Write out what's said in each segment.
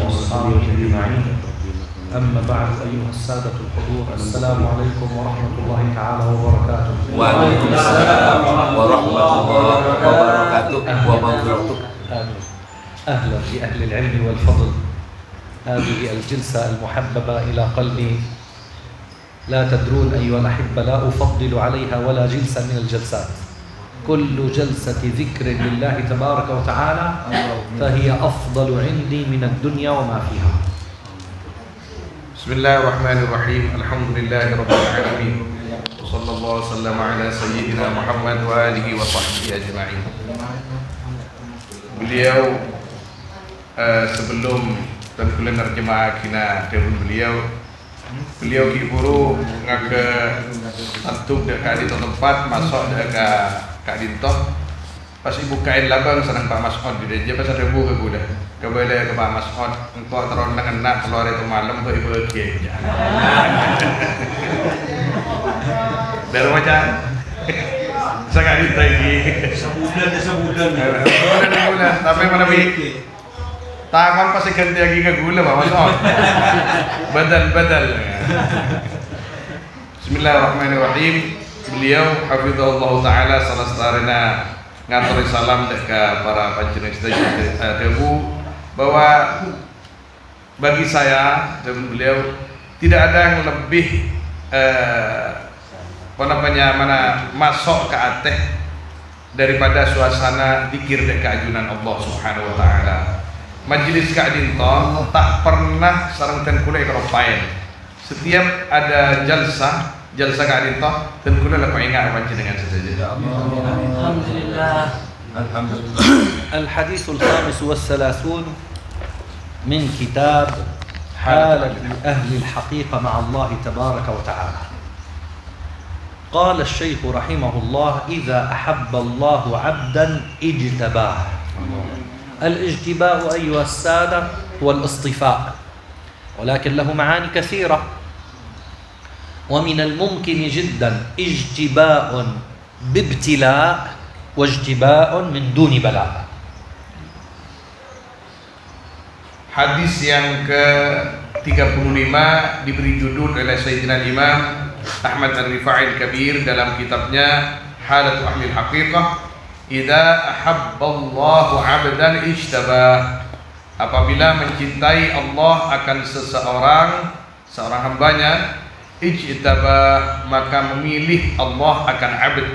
وأصحابه أجمعين. أما بعد أيها السادة الحضور، السلام عليكم ورحمة الله تعالى وبركاته. وعليكم السلام ورحمة الله وبركاته ومغفرته. أهلا بأهل العلم والفضل. هذه الجلسة المحببة إلى قلبي، لا تدرون أيها الأحبة لا أفضل عليها ولا جلسة من الجلسات. كل جلسة ذكر لله تبارك وتعالى فهي أفضل عندي من الدنيا وما فيها. بسم الله الرحمن الرحيم. الحمد لله رب العالمين، وصلى الله وسلم على سيدنا محمد وآله وصحبه أجمعين. Beliau sebelum tengkulan nerjemah kina telepon beliau kiburu ngake antuk dek kadi tempat masuk dek kadi toh pas ibu kain labang senang Pak Mas'ud di dia pas ada bu ke gula kebele ke Pak Mas'ud engkau teron dengan nak keluar itu malam ke ibu kiai dari macam sangat ditagi sebulan tapi mana bi tangan pasti ganti lagi ke gula Pak Mas'ud badal Bismillahirrahmanirrahim. Beliau hafizahullah taala salah setarina ngatur salam dekat para panjenengan debu bahwa bagi saya dan beliau tidak ada yang lebih masuk ke ateh daripada suasana zikir dekat ajunan Allah Subhanahu wa taala. Majelis Ka'dinto tak pernah sareng tengkulai keropain. Setiap ada jalsa Ka'dinto tengkulai lepas ingat panjenengan saja. Alhamdulillah. الحديث الخامس والثلاثون من كتاب حالة أهل الحقيقة مع الله تبارك وتعالى. قال الشيخ رحمه الله: إذا أحب الله عبدا اجتباه. الاجتباء أيها السادة هو الاصطفاء، ولكن له معاني كثيرة، ومن الممكن جدا اجتباء بابتلاء واجتباء من دون بلاء. Hadis yang ke-35 diberi judul oleh Sayyidina Imam Ahmad Ar-Rifai Al-Kabir dalam kitabnya Halatu Ahli Al-Haqiqah. Idza ahabballahu 'abdan ijtabah. Apabila mencintai Allah akan seorang hambanya, ijtabah, maka memilih Allah akan 'abd.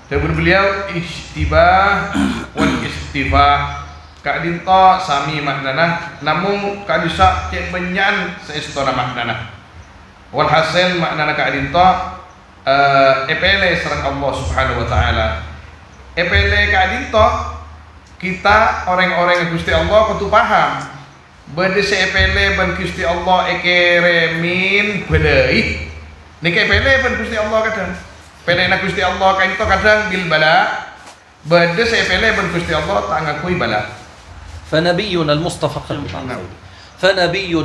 Terbun beliau ijtibah wal istifah Ka'dinto sami maknana, namun kadisa cek menyan seistona maknana. Walhasil maknana Ka'dinto epele sareng Allah Subhanahu wa taala. Epele Ka'dinto kita orang-orang yang Gusti Allah kudu paham. Bade se epele ban Gusti Allah ekeremin bedai. Nek epele ban Gusti Allah kadang. Pelena Gusti Allah kaito kadang bil bala. Bade se epele ban Gusti Allah tak ngakui bala. فنبينا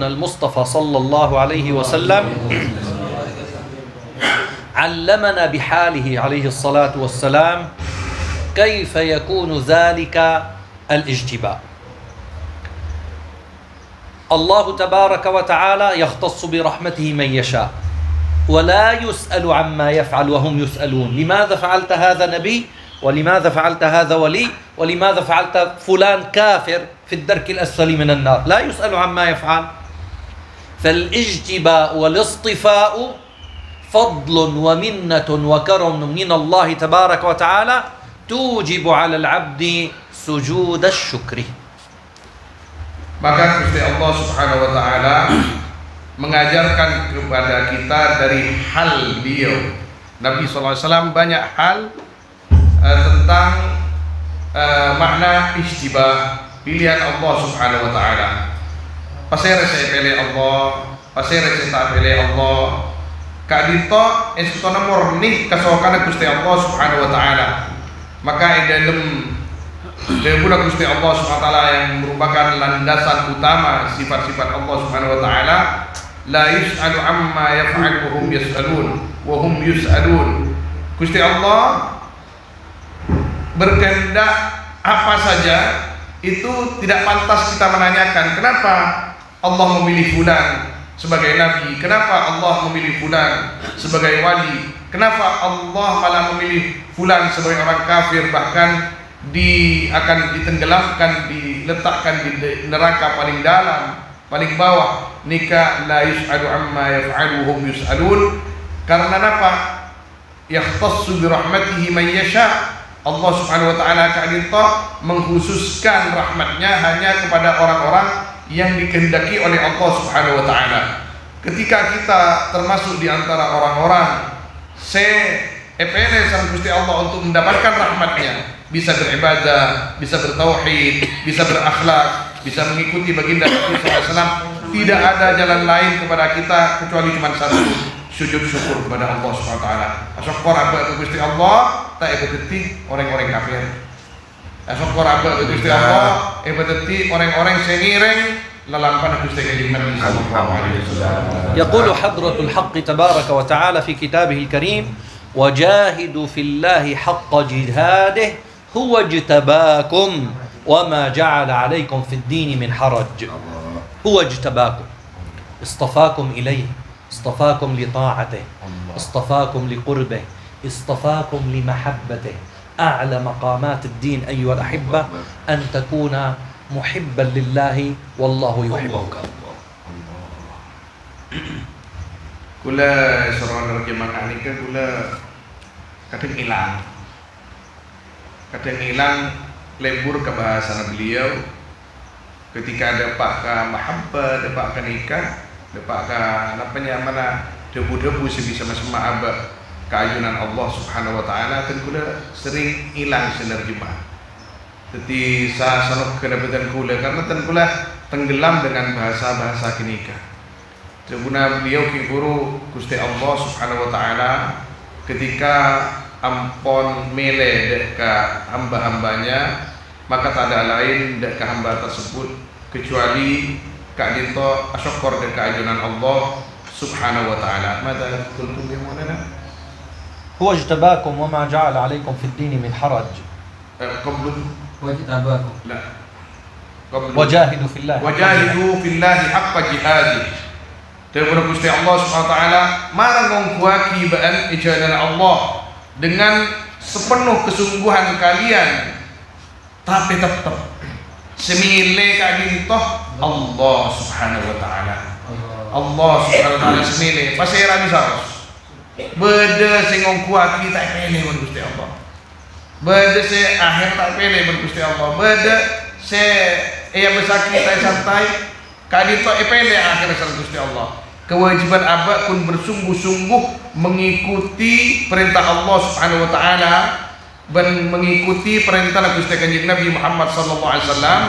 المصطفى صلى الله عليه وسلم علمنا بحاله عليه الصلاة والسلام كيف يكون ذلك الاجتباء. الله تبارك وتعالى يختص برحمته من يشاء ولا يسأل عما يفعل وهم يسألون. لماذا فعلت هذا نبي؟ ولماذا فعلت هذا ولي؟ ولماذا فعلت فلان كافر في الدرك الأسفل من النار؟ لا يسأل عما يفعل. فالاجتباء والاصطفاء فضل ومنة وكرم من الله تبارك وتعالى توجب على العبد سجود الشكر. Maka Gusti Allah Subhanahu wa taala mengajarkan kepada kita dari hal beliau. Nabi sallallahu alaihi wasallam banyak hal tentang makna ijtibah, pilihan Allah Subhanahu wa taala. Pasere saya pilih Allah, pasere saya tak pilih Allah. Kadito estona murni kasokan Gusti Allah Subhanahu wa taala. Maka dalam Debulah Gusti Allah Subhanahu wa taala yang merupakan landasan utama sifat-sifat Allah Subhanahu wa taala, la yus'alu amma yaf'alu wa hum yus'alun wa hum yus'alun. Gusti Allah berkehendak apa saja itu tidak pantas kita menanyakan kenapa Allah memilih fulan sebagai nabi, kenapa Allah memilih fulan sebagai wali, kenapa Allah malah memilih fulan sebagai orang kafir, bahkan akan ditenggelamkan, diletakkan di neraka paling dalam, paling bawah. Nika la yus'alu amma yaf'alu hum yus'alun. Karena apa? Yakhtassu bi rahmatihi man yasha. Allah Subhanahu wa taala mengkhususkan rahmatnya hanya kepada orang-orang yang dikehendaki oleh Allah Subhanahu wa taala. Ketika kita termasuk di antara orang-orang epele sang Gusti Allah untuk mendapatkan rahmatnya, bisa beribadah, bisa bertauhid, bisa berakhlak, bisa mengikuti baginda Nabi SAW, tidak ada jalan lain kepada kita kecuali cuma satu, sujud syukur kepada Allah Subhanahu wa taala. Asyukur abad ke Gusti Allah, tak ebeteti orang-orang kafir. Asyukur abad ke Gusti Allah, ebeteti orang-orang sengireng lalampan Gusti Kanjeng Nabi sallallahu alaihi wasallam. يقول حضرة الحق تبارك وتعالى في كتابه الكريم: وجاهدوا في الله حق جهاده هو اجتباكم وما جعل عليكم في الدين من حرج. هو اجتباكم، اصطفاكم إليه، اصطفاكم لطاعته، اصطفاكم لقربه، اصطفاكم لمحبته. أعلى مقامات الدين أيها الأحبة أن تكون محبا لله والله يحبك. Kula seorang terjemahan ini kan kula kadang hilang lembur ke bahasa beliau ketika ada pak ke mahabbah, ada pak ke nikah, ada pak ke mana debu-debu sebisa sama abah keayunan Allah Subhanahu wa taala, kan kula sering hilang senerjemah. Jadi saya sanok kedapatan kula karena tan kula tenggelam dengan bahasa-bahasa kenikah. Jabuna beliau ki guru Gusti Allah Subhanahu wa taala ketika ampon mele dek ke hamba-hambanya, maka tak ada lain dek ke hamba tersebut kecuali kak dinto asyukur dek keajunan Allah Subhanahu wa taala. Mada qultum ya maulana? هو اجتباكم وما جعل عليكم في الدين من حرج. قبل Wajtabakum. لا قبل وجاهدوا في الله. Wajahidu fillahi haqqa jihadi. Terima Gusti Allah Subhanahu wa taala marang ngongkuaki baan ijadan Allah dengan sepenuh kesungguhan kalian, tapi tetap semile kalian toh Allah Subhanahu wa taala. Allah Subhanahu wa taala semile pasti ra bisa. Beda sing ngongkuaki tak pilih mun Gusti Allah. Beda se akhir tak pilih mun Gusti Allah. Beda se besaki tak santai kadito pilih akhir sang Gusti Allah. Kewajiban abad pun bersungguh-sungguh mengikuti perintah Allah Subhanahu wa taala dan mengikuti perintah Gusti Kanjeng Nabi Muhammad sallallahu alaihi wasallam,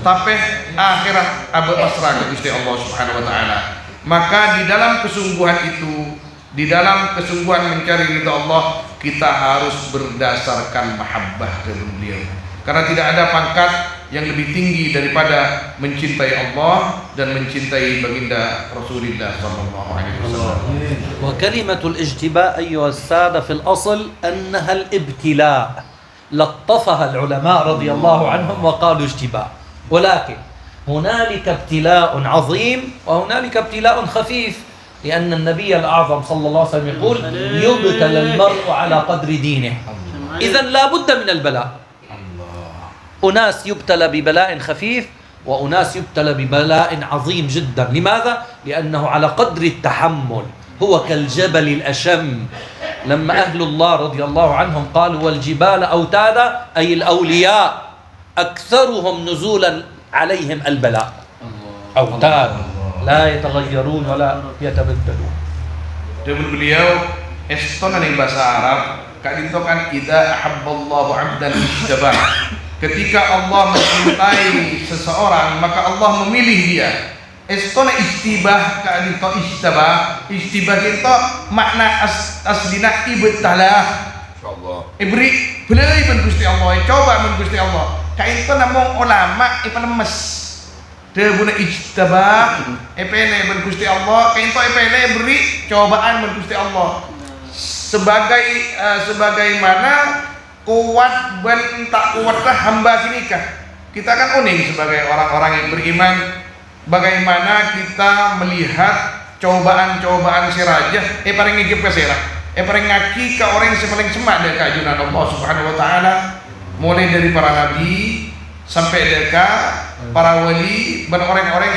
tapi akhirat abad pasrah ke Gusti Allah Subhanahu wa taala. Maka di dalam kesungguhan itu, di dalam kesungguhan mencari ridha Allah, kita harus berdasarkan mahabbah kepada beliau. Karena tidak ada pangkat yang lebih tinggi daripada mencintai Allah dan mencintai baginda Rasulullah sallallahu alaihi wasallam. وكلمة الاجتباء أيها السادة في الأصل أنها الابتلاء، لطفها العلماء رضي الله عنهم وقالوا اجتباء، ولكن هنالك ابتلاء عظيم وهنالك ابتلاء خفيف، لأن النبي الأعظم صلى الله عليه وسلم يقول يبتلى المرء على قدر دينه. إذن لا بد من البلاء. أناس يبتلى ببلاء خفيف وأناس يبتلى ببلاء عظيم جدا. لماذا؟ لأنه على قدر التحمل، هو كالجبل الأشم. لما أهل الله رضي الله عنهم قالوا والجبال أوتادا، أي الأولياء أكثرهم نزولا عليهم البلاء. أوتاد لا يتغيرون ولا يتبدلون. Demi beliau eston ning bahasa Arab kadintokan idza ahabballahu 'abdan ijtabah. Ketika Allah mencintai seseorang, maka Allah memilih dia. Estona istibah kadinto ijtabah. Istibah itu makna aslina ibtalah. Insyaallah. Ibri belai ben Gusti Allah, coba ben Gusti Allah. Kaito namung ulama ipanemes. Debuna ijtabah epene ben Gusti Allah, kaito epene beri cobaan ben Gusti Allah. Sebagaimana kuat ben tak kuatlah hamba kinikah. Kita kan unik sebagai orang-orang yang beriman. Bagaimana kita melihat cobaan-cobaan sirajah paling ngikip ke sirah paling ngaki ke orang yang paling semak dari keajunan Allah Subhanahu wa Ta'ala, mulai dari para nabi sampai dekat para wali dan orang-orang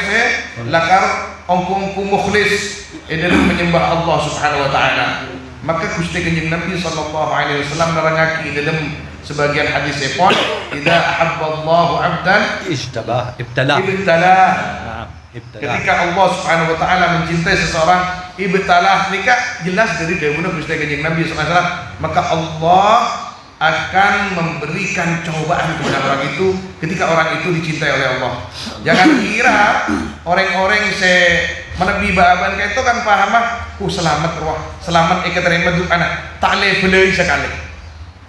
lakar ongkung mukhlis dalam menyembah Allah Subhanahu wa Ta'ala. Maka Gusti Kanjeng Nabi sallallahu alaihi wasallam nerangake dalam sebagian hadis sepon, idza ahabballahu 'abdan ibtalah. Ketika Allah Subhanahu wa Ta'ala mencintai seseorang, ibtalah, nikah jelas dari dawuh Gusti Kanjeng Nabi sallallahu alaihi wasallam, maka Allah akan memberikan cobaan kepada orang itu ketika orang itu dicintai oleh Allah. Jangan kira orang-orang menebi baban kayak itu kan paham selamat roh, selamat terima duit anak, tak boleh sekali.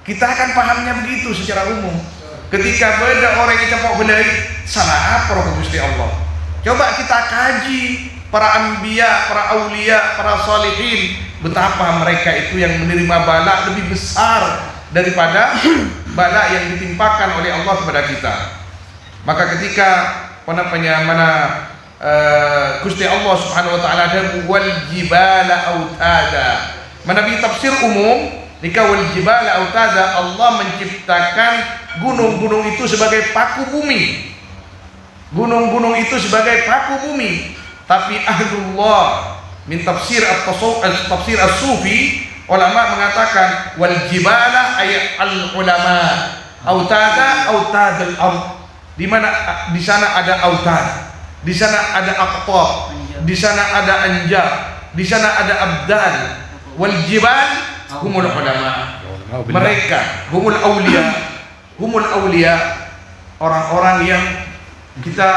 Kita akan pahamnya begitu secara umum. Ketika beda orang yang capok belai, salah apa roh Gusti Allah? Coba kita kaji para anbiya, para aulia, para salihin, betapa mereka itu yang menerima bala lebih besar daripada bala yang ditimpakan oleh Allah kepada kita. Maka ketika Gusti Allah Subhanahu wa Ta'ala ada wal jibala autada. Menabi tafsir umum, jika wal jibala autada, Allah menciptakan gunung-gunung itu sebagai paku bumi. Gunung-gunung itu sebagai paku bumi. Tapi ahlullah min tafsir tafsir as-sufi, ulama mengatakan wal jibala ay al ulama autada autadul ard, di mana di sana ada autad, di sana ada aqtab, di sana ada anjab, di sana ada abdan. Wal jibal humul ulama, mereka humul aulia, orang-orang yang kita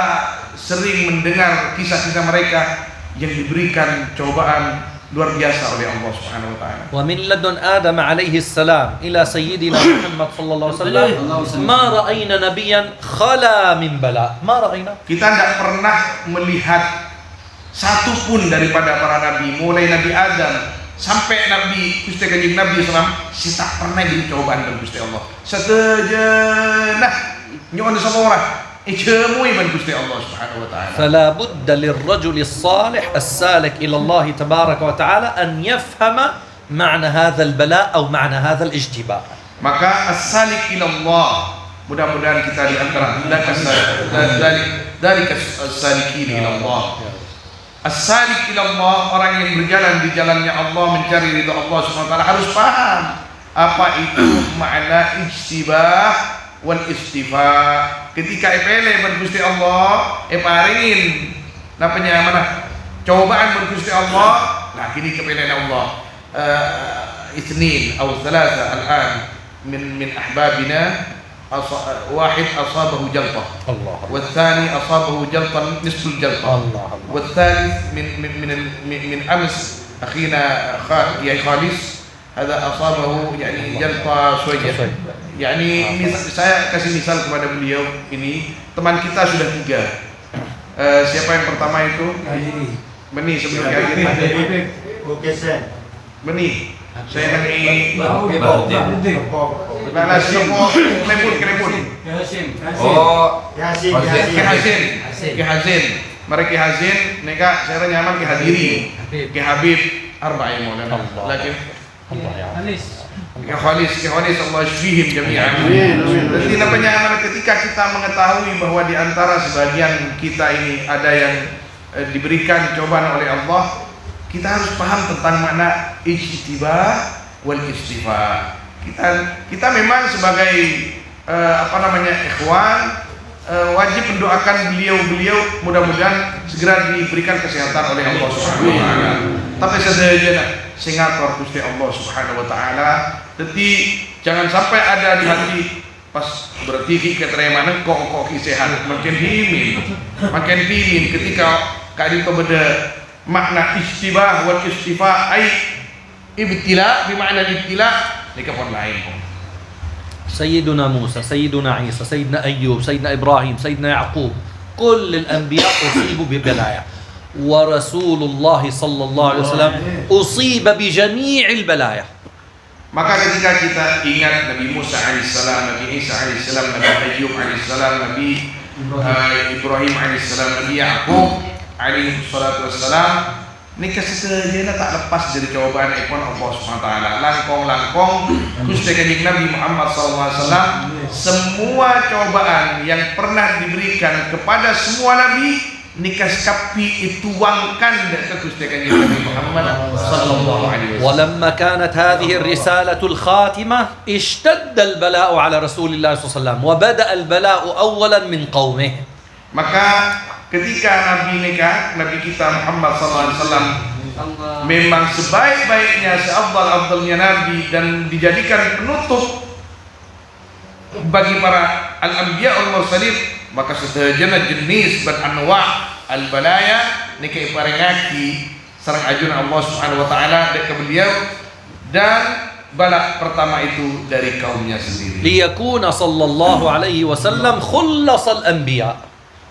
sering mendengar kisah-kisah mereka yang diberikan cobaan luar biasa oleh Allah Subhanahu wa Ta'ala. Wa min ladun Adam alaihi salam ila sayyidina Muhammad sallallahu alaihi wasallam ma ra'ayna nabiyyan khala min bala. Ma ra'ayna. Kita tidak pernah melihat satu pun daripada para nabi, mulai Nabi Adam sampai Nabi Gusti Kanjeng Nabi sallallahu alaihi tak pernah dicobaan oleh Gusti Allah. Setejenah nyon sama orang ijemui ban Gusti Allah Subhanahu wa Ta'ala. فلا بد للرجل الصالح السالك إلى الله تبارك وتعالى أن يفهم معنى هذا البلاء أو معنى هذا الاجتباء. Maka as-salik ila Allah, mudah-mudahan kita di antara dari as-salikin ila Allah. As-salik ila Allah, orang yang berjalan di jalannya Allah, mencari ridha Allah Subhanahu wa Ta'ala, harus paham apa itu makna ijtibah wal istifa. Ketika epele bergusti Allah paringin napanya mana cobaan bergusti Allah, nah kini kepele Allah ithnin atau thalatha al'an min ahbabina واحد أصابه جلطة والثاني أصابه جلطة نصف الجلطة والثالث من أمس أخينا يا خالص هذا أصابه يعني جلطة شوية. Yani saya kasih misal kepada beliau ini, teman kita sudah 3. Siapa yang pertama itu? Beni sebelum kayak gini. Beni. Saya nanti. Nah, semua krepun. Oh, Ki Hazin. Mereka Ki Hazin, neka saya nyaman Ki Hadiri. Ki Habib Arba'in Maulana. Lakin Ya Khalis Allah syfihim jami'an. Jadi namanya ketika kita mengetahui bahwa di antara sebagian kita ini ada yang diberikan cobaan oleh Allah, kita harus paham tentang makna ijtibah wal istifa. Kita memang sebagai ikhwan wajib mendoakan beliau mudah-mudahan segera diberikan kesehatan oleh Allah Subhanahu wa Ta'ala. Tapi sedaya singator Gusti Allah Subhanahu wa Ta'ala. Jadi jangan sampai ada di hati pas berarti keterima kok sehat makin dimin ketika kali itu beda makna istibah wal istifa ai ibtila bimakna ibtila nikapon lain. سيدنا موسى سيدنا عيسى سيدنا أيوب سيدنا إبراهيم سيدنا يعقوب كل الأنبياء أصيبوا ببلايا ورسول الله صلى الله عليه وسلم أصيب بجميع البلايا. Maka ketika kita ingat Nabi Musa alaihissalam, Nabi Isa alaihissalam, Nabi Ayyub alaihissalam, Nabi Ibrahim alaihissalam, Nabi Yaqub alaihi salatu wassalam, ini kesedarannya tak lepas dari cobaan ikon Allah SWT. Langkong-langkong Gusti Kanjeng Nabi Muhammad SAW, semua cobaan yang pernah diberikan kepada semua nabi nikah kapi dituangkan ke Gusti Kanjeng Nabi Muhammad sallallahu alaihi wasallam. ولما كانت هذه الرسالة الخاتمة اشتد البلاء على رسول الله صلى الله عليه وسلم وبدأ البلاء أولا من قومه. Maka ketika Nabi nikah, Nabi kita Muhammad SAW memang sebaik-baiknya, seafdal-afdalnya Nabi dan dijadikan penutup bagi para al-anbiya al-mursalin, maka sedaya jenis dan anwa al-balaya nikah iparengaki sareng ajun Allah Subhanahu wa taala ke beliau, dan bala pertama itu dari kaumnya sendiri. ليكون صلى الله عليه وسلم خلص الأنبياء.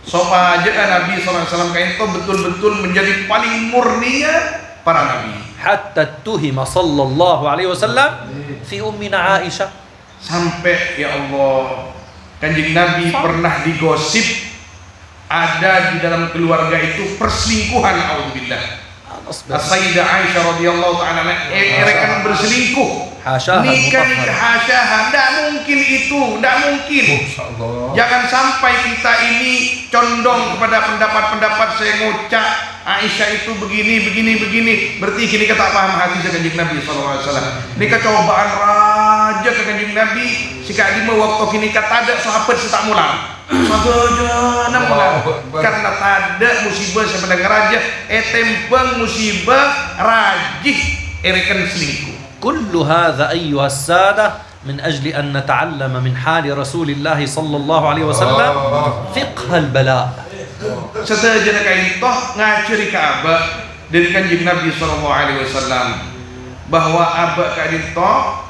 Supaya Nabi SAW kain itu betul-betul menjadi paling murninya para nabi. حتى اتهم صلى الله عليه وسلم في أمنا عائشة. Sampai ya Allah, Kanjeng Nabi pernah digosip ada di dalam keluarga itu perselingkuhan, auzubillah. Sayyidah Aisyah radhiyallahu taala mereka berselingkuh. Nikah hasyaha, tidak mungkin itu, tidak mungkin. Jangan sampai kita ini condong kepada pendapat-pendapat saya ngucap Aisyah itu begini. Berarti kini kita paham hati Kanjeng Nabi SAW. Ini kecobaan raja ke Kanjeng Nabi. Jika di waktu kini kata ada sahabat setak mulang. Karena ada musibah sebenarnya raja tembang musibah rajih erekan selingkuh. كل هذا أيها السادة من أجل أن نتعلم من حال رسول الله صلى الله عليه وسلم فقه البلاء. Setelah kain toh ngajari ke abah dari Kanjeng Nabi SAW bahwa abah kain toh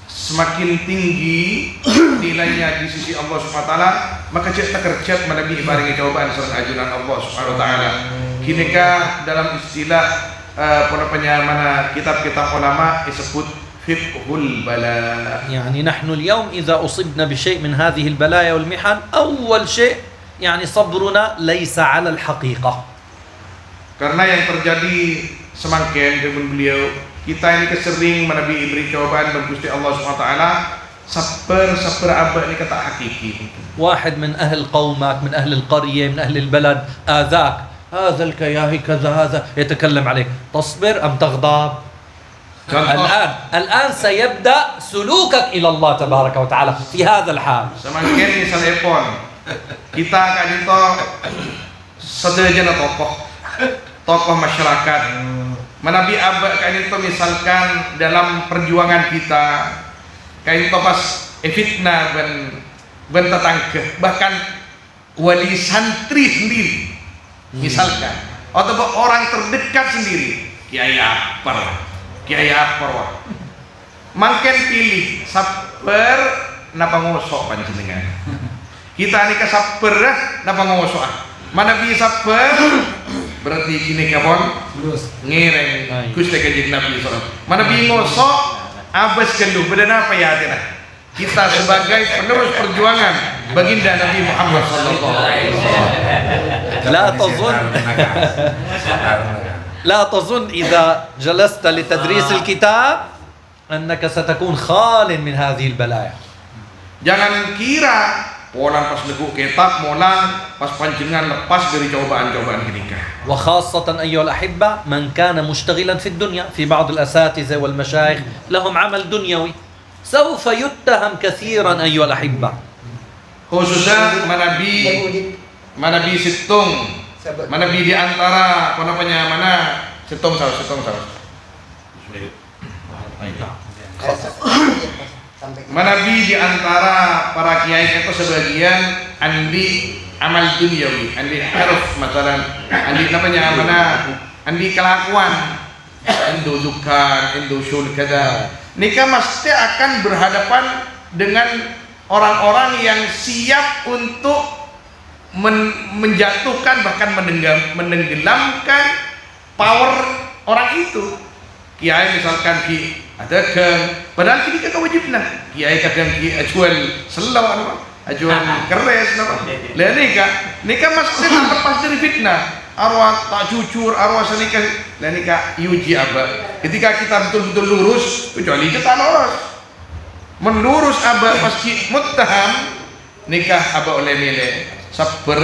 semakin tinggi nilainya di sisi Allah SWT, maka cek terkerjat menabi ibaringi cobaan serta ajunan Allah SWT. Kinikah dalam istilah mana kitab-kitab ulama disebut fiqhul bala. يعني نحن اليوم إذا أصبنا بشيء من هذه البلايا والمحن أول شيء يعني صبرنا ليس على الحقيقة. Karena yang terjadi semakin dengan beliau, kita ini kesering menabi beri cobaan dan Gusti Allah SWT sabar abad ini kata hakiki. واحد من أهل قومك، من أهل القرية، من أهل البلد آذاك، هذا الكياهي كذا، هذا يتكلم عليك، تصبر أم تغضب؟ الآن سيبدأ سلوكك إلى الله تبارك وتعالى في هذا الحال. Semakin misalnya pon kita kan itu sederhana tokoh masyarakat menabi abad kan itu misalkan dalam perjuangan kita kain itu pas fitnah ben tetangga bahkan wali santri sendiri misalkan atau orang terdekat sendiri kiai apa makin pilih sabar napa ngosok panjenengan kita ini sabar napa ngosok mana bisa sabar berarti kini kapon ngereng Gusti Kanjeng Nabi SAW mana bi ngosok abas kendu beda apa ya tina kita sebagai penerus perjuangan baginda Nabi Muhammad sallallahu alaihi wasallam. لا تظن إذا جلست لتدريس الكتاب أنك ستكون خال من هذه البلايا. Jangan kira polang pas leguk kitab molang pas panjenengan lepas dari cobaan-cobaan kenikah. وخاصة أيها الأحبة من كان مشتغلا في الدنيا، في بعض الأساتذة والمشايخ لهم عمل دنيوي سوف يتهم كثيرا أيها الأحبة. Khususnya manabi situng, manabi di antara mana situng saus. Manabi di antara para kiai itu sebagian andi amal duniawi, andi harf masalan, andi andi kelakuan, endo dukan, endo syul kada. Nikah mesti akan berhadapan dengan orang-orang yang siap untuk menjatuhkan bahkan menenggelamkan power orang itu. kiai misalkan ki ada keng padahal kini kagak wajib nah kiai kadang ki ajuan selau apa ajuan keres apa lah nikah maksudnya tak lepas dari fitnah arwah tak jujur arwah senikah lah nikah yuji apa ketika kita betul-betul lurus kecuali kita lurus menlurus aba paski muttaham nikah aba oleh mile sabar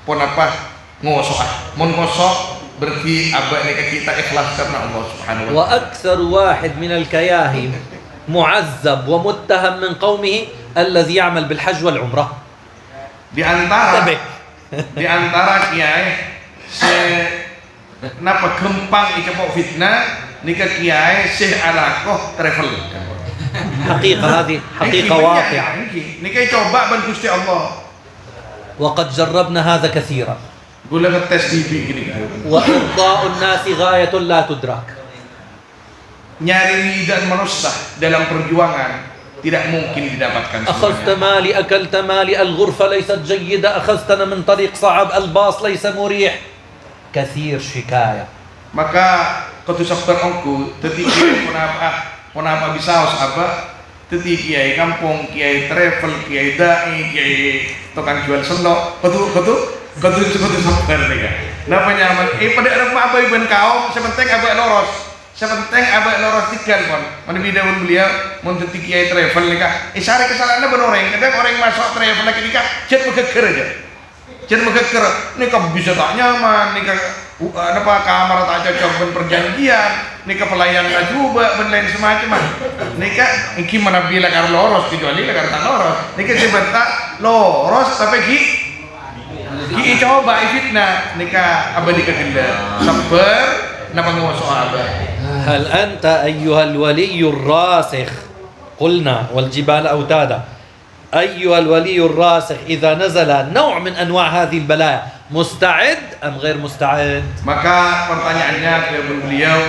pun apa ngosok mon ngosok berarti aba nikah kita ikhlas karena Allah Subhanahu wa ta'ala. وأكثر واحد من الكياهي معذب ومتهم من قومه الذي يعمل بالحج والعمرة. Di antara kiai napa gempang ikepok fitnah nikah kiai sih alakoh travel. حقيقة هذه حقيقة واقعة. Nikah coba ban Gusti Allah. وقد جربنا هذا كثيرا. Gula ngetes TV gini kan. وإرضاء الناس غاية لا تدرك. Nyari ridha manusia dalam perjuangan tidak mungkin didapatkan. أخذت مالي أكلت مالي الغرفة ليست جيدة أخذتنا من طريق صعب الباص ليس مريح كثير شكاية. Maka kau sabar ongku tetapi kenapa bisa apa tetapi kiai kampung kiai travel kiai dai kiai tukang jual sendok kau sabar nih. Napa nyaman pada rumah abai ben kau sepenting abai loros sepenting abai loros tiga kon mana bida beliau mun tetapi kiai travel nih isare kesalahannya ben orang kadang orang masuk travel lagi nih jet megeger aja jet megeger nih bisa tak nyaman nih apa kamar tak cocok ben perjanjian nikah pelayan nggak coba ben lain semacam nikah gimana bila kar loros kecuali kar tak loros nikah sebentar loros tapi ki coba fitnah nikah abah nikah genda sabar napa ngoso abah. هل أنت أيها الولي الراسخ قلنا والجبال أوتادا أيها الولي الراسخ إذا نزل نوع من أنواع هذه البلايا مستعد أم غير مستعد؟ Maka pertanyaannya kepada beliau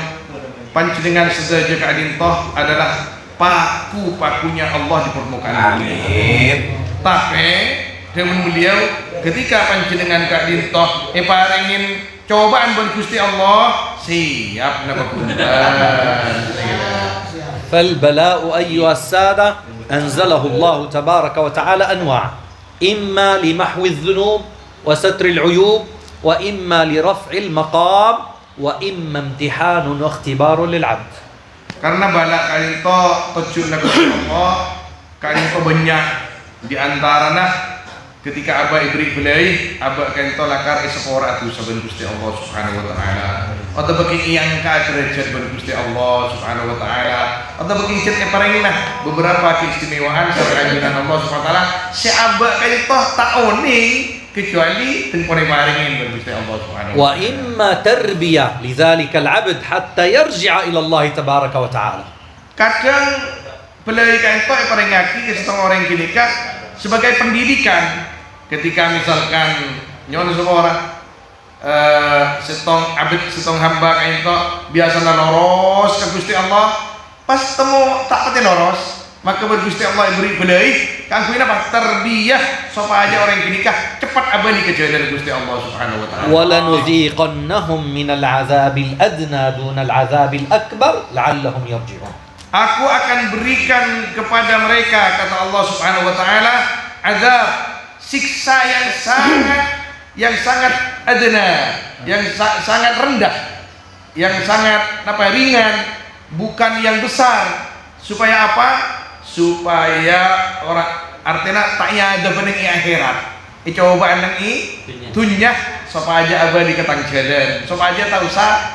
panjenengan sedaja keadaan toh adalah paku-pakunya Allah di permukaan bumi. Tapi dengan beliau ketika panjenengan keadaan toh parengin cobaan buat Gusti Allah siap napa فالبلاء أيها السادة أنزله الله تبارك وتعالى أنواع إما لمحو الذنوب وستر العيوب وإما لرفع المقام وإما امتحان واختبار للعبد. Karena bala kali to tujuh Gusti Allah kali to banyak di antaranya ketika aba ibri belai aba kento lakar isepora tu saben Gusti Allah Subhanahu wa taala atau bagi yang ka derajat ben Gusti Allah Subhanahu wa taala atau bagi cet parengna beberapa keistimewaan sareng anjuran Allah Subhanahu wa taala si aba kento tak oni kecuali tempone parengin ben Gusti Allah Subhanahu wa taala. وإما تربية لذلك العبد حتى يرجع إلى الله تبارك وتعالى. Kadang belai kento parengaki ke setengah orang kini sebagai pendidikan ketika misalkan nyon seorang setong abid setong hamba kain to biasa loros ke Gusti Allah pas temu tak pati loros maka Gusti Allah beri belai kanggo apa tarbiyah supaya orang gini cepat abadi kejadian Gusti Allah Subhanahu wa taala. ولنذيقنهم من العذاب الأدنى دون العذاب الأكبر لعلهم يرجعون. Aku akan berikan kepada mereka kata Allah Subhanahu wa taala azab siksa yang sangat adna, yang sangat rendah, yang sangat ringan, bukan yang besar. Supaya apa? Supaya orang artinya taknya ada bening akhirat. Cobaan nang dunya supaya abadi ketang jalan, supaya tahu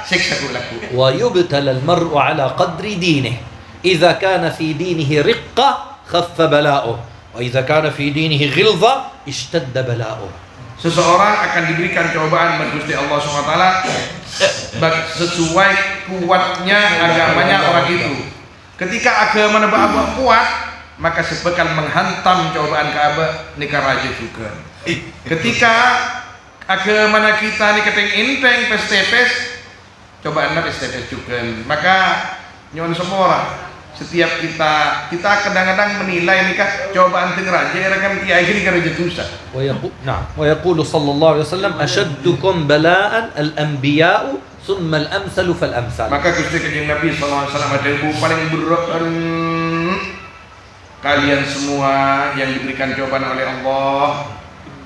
siksa kulaku. ويبتلى المرء على قدر دينه. إذا كان في دينه رقة خف بلاؤه وإذا كان في دينه غلظة اشتد بلاؤه. Seseorang akan diberikan cobaan oleh Gusti Allah SWT sesuai kuatnya agamanya orang itu. Ketika agama nabah kuat, maka sebekal menghantam cobaan Ka'bah nikah raja juga. Ketika agama kita nih keteng inteng pes-tepes, cobaan pes-tepes juga. Maka nyon semua orang setiap kita kadang-kadang menilai nikah cobaan teng raja kan kiai gini kan raja tusa. ويقول صلى الله عليه وسلم أشدكم بلاء الأنبياء ثم الأمثل فالأمثل. Maka Gusti Kanjeng Nabi sallallahu alaihi wasallam ada yang paling berat kalian semua yang diberikan cobaan oleh Allah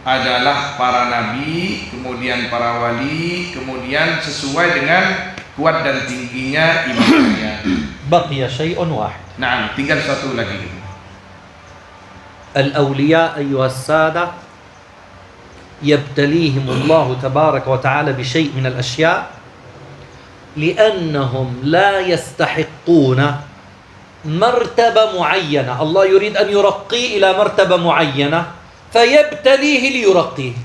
adalah para nabi, kemudian para wali, kemudian sesuai dengan kuat dan tingginya imannya. بقي شيء واحد. Nah, tinggal satu lagi. الأولياء أيها السادة يبتليهم الله تبارك وتعالى بشيء من الأشياء لأنهم لا يستحقون مرتبة معينة. الله يريد أن يرقيه إلى مرتبة معينة فيبتليه ليرقيه.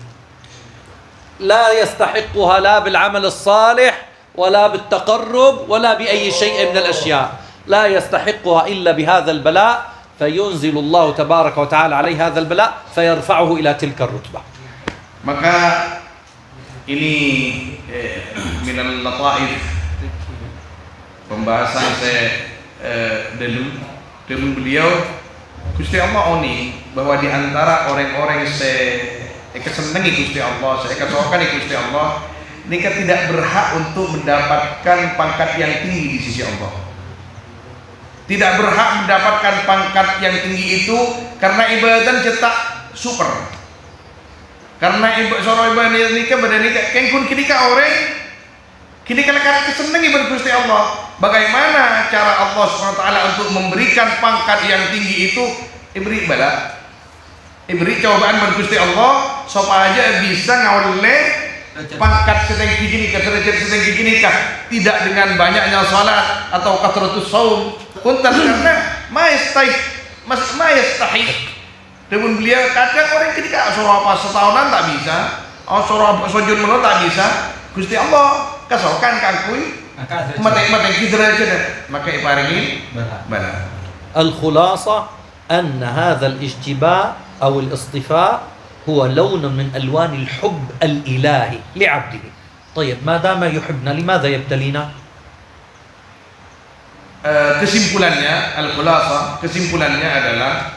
لا يستحقها لا بالعمل الصالح ولا بالتقرب ولا بأي شيء من الأشياء. لا يستحقها إلا بهذا البلاء فينزل الله تبارك وتعالى عليه هذا البلاء فيرفعه إلى تلك الرتبة. Maka ini minal lataif pembahasan saya dulu beliau Gusti Allah oni bahwa di antara orang-orang saya kesenangi Gusti Allah, saya kesokan Gusti Allah, mereka tidak berhak untuk mendapatkan pangkat yang tinggi di sisi Allah. Tidak berhak mendapatkan pangkat yang tinggi itu karena ibadah cetak super. Karena ibadah nikah pada nikah kengkun kini ka orang kini karena kesenangi pada Gusti Allah. Bagaimana cara Allah SWT untuk memberikan pangkat yang tinggi itu? Ibri bala, ibri cobaan pada Gusti Allah supaya bisa ngawale pangkat setengah gini ke derajat setengah gini kah? Tidak dengan banyaknya salat atau kasratus saum, punten karena maestahik. Dengan beliau kadang orang ketika surah apa setahunan tak bisa, surah sujud menurut tak bisa. Gusti Allah kasokan kangkui mata derajat maka iparingin bala. الخلاصة أن هذا الاجتباء أو الاصطفاء هو لون من ألوان الحب الإلهي لعبده. طيب ما دام يحبنا لماذا يبتلينا؟ Kesimpulannya al-khulasa, kesimpulannya adalah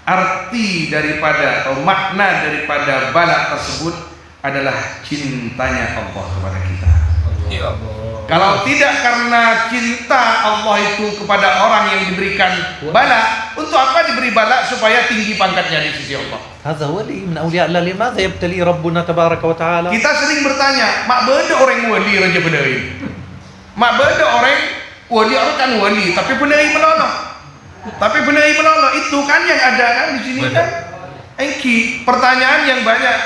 arti daripada atau makna daripada bala tersebut adalah cintanya Allah kepada kita. Ya Allah. Kalau tidak karena cinta Allah itu kepada orang yang diberikan bala, untuk apa diberi bala supaya tinggi pangkatnya di sisi Allah? هذا ولي من أولياء الله لماذا يبتلي ربنا تبارك وتعالى؟ Kita sering bertanya, mak beda orang wali raja benahi. Mak beda orang kan wali, tapi benahi menolong. Tapi benahi menolong itu kan yang ada kan di sini kan? Engki pertanyaan yang banyak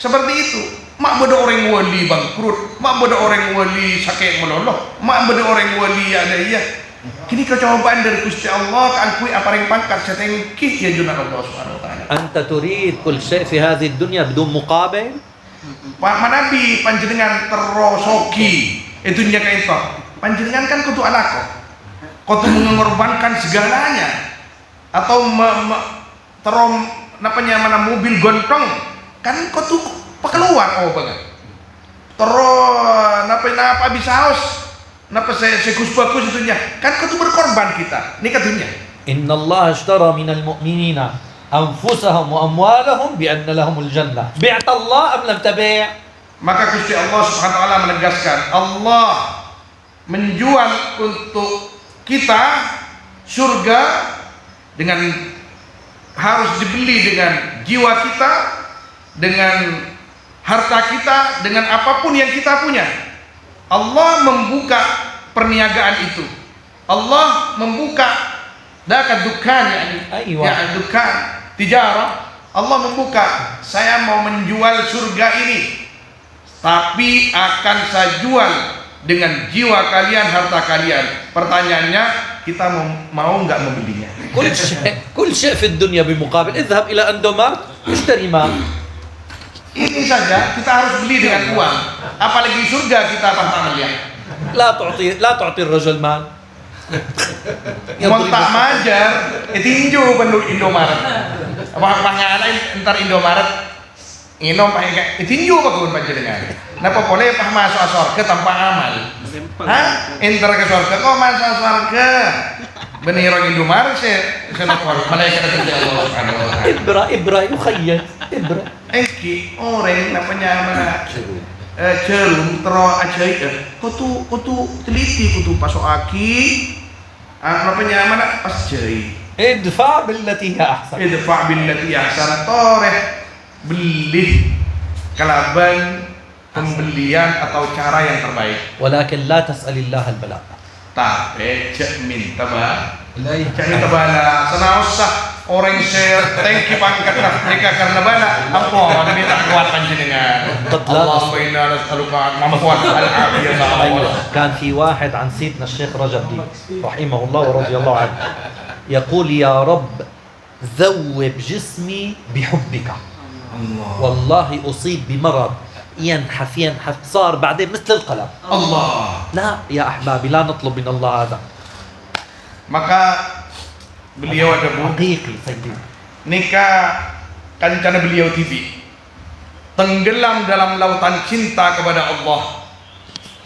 seperti itu. Mak beda orang wali bangkrut, mak beda orang wali sakit meloloh, mak beda orang wali ada iya. Kini kecobaan dari Gusti Allah kan kui apa yang pangkat setengki ya junah Allah Subhanahu wa taala. أنت تريد كل شيء في هذه الدنيا بدون مقابل؟ Pak Nabi panjenengan terosoki itu nya kayak itu. Panjenengan kan kudu alako. Kudu mengorbankan segalanya. Atau terom napanya mana mobil gontong kan kudu keluar oh banget. Terus napa bisa haus? Napa segus bagus itunya? Kan kudu berkorban kita. Ini katunya. إن الله اشترى من المؤمنين أنفسهم وأموالهم بأن لهم الجنة. بعت الله أم لم تبيع؟ Maka Gusti Allah Subhanahu wa taala menegaskan, Allah menjual untuk kita surga dengan harus dibeli dengan jiwa kita, dengan harta kita, dengan apapun yang kita punya. Allah membuka perniagaan itu. Allah membuka dukan ya dukan tijarah. Allah membuka, saya mau menjual surga ini, tapi akan saya jual dengan jiwa kalian, harta kalian. Pertanyaannya, kita mau nggak membelinya? كل شيء في الدنيا بمقابل. اذهب إلى أندومارت اشتري مال. Ini saja kita harus beli dengan uang. Apalagi surga kita pantang lihat. لا تعطي الرجل مال. Mau tak majar, tinju penduduk Indomaret. Apa pangalan entar Indomaret inom pakai tinju apa pun panjenengan. Napa boleh pah masuk surga tanpa amal. Hah? Enter ke surga kok masa surga? Benih orang Indomaret sih, malaikat kerja Allah Subhanahu wa taala. Ibra yukhayyal. Ibra. Eki orang namanya mana? Jarum tero ajaib. Kutu teliti kutu pasok aki. Namanya mana? Pas jai. Idfa billati hiya ahsan. Idfa billati ahsan. Toreh beli kalaban pembelian atau cara yang terbaik. Walakin la tas'alillah al-bala. Tapi cek minta ba. Cek minta bala. Sana usah orang share tangki pangkat mereka karena bala. Apa ada minta kuat panjenengan. Allahumma inna nas'aluka mamfuat al-afiyah Allah. كان في واحد عن سيدنا الشيخ رجب دين رحمه الله ورضي الله عنه يقول يا رب ذوب جسمي بحبك والله أصيب بمرض ينحف صار بعدين مثل القلم. Allah. لا يا أحبابي لا نطلب من الله هذا. Maka beliau ada bu حقيقي سيدي. nikah kancana beliau TV tenggelam dalam lautan cinta kepada Allah.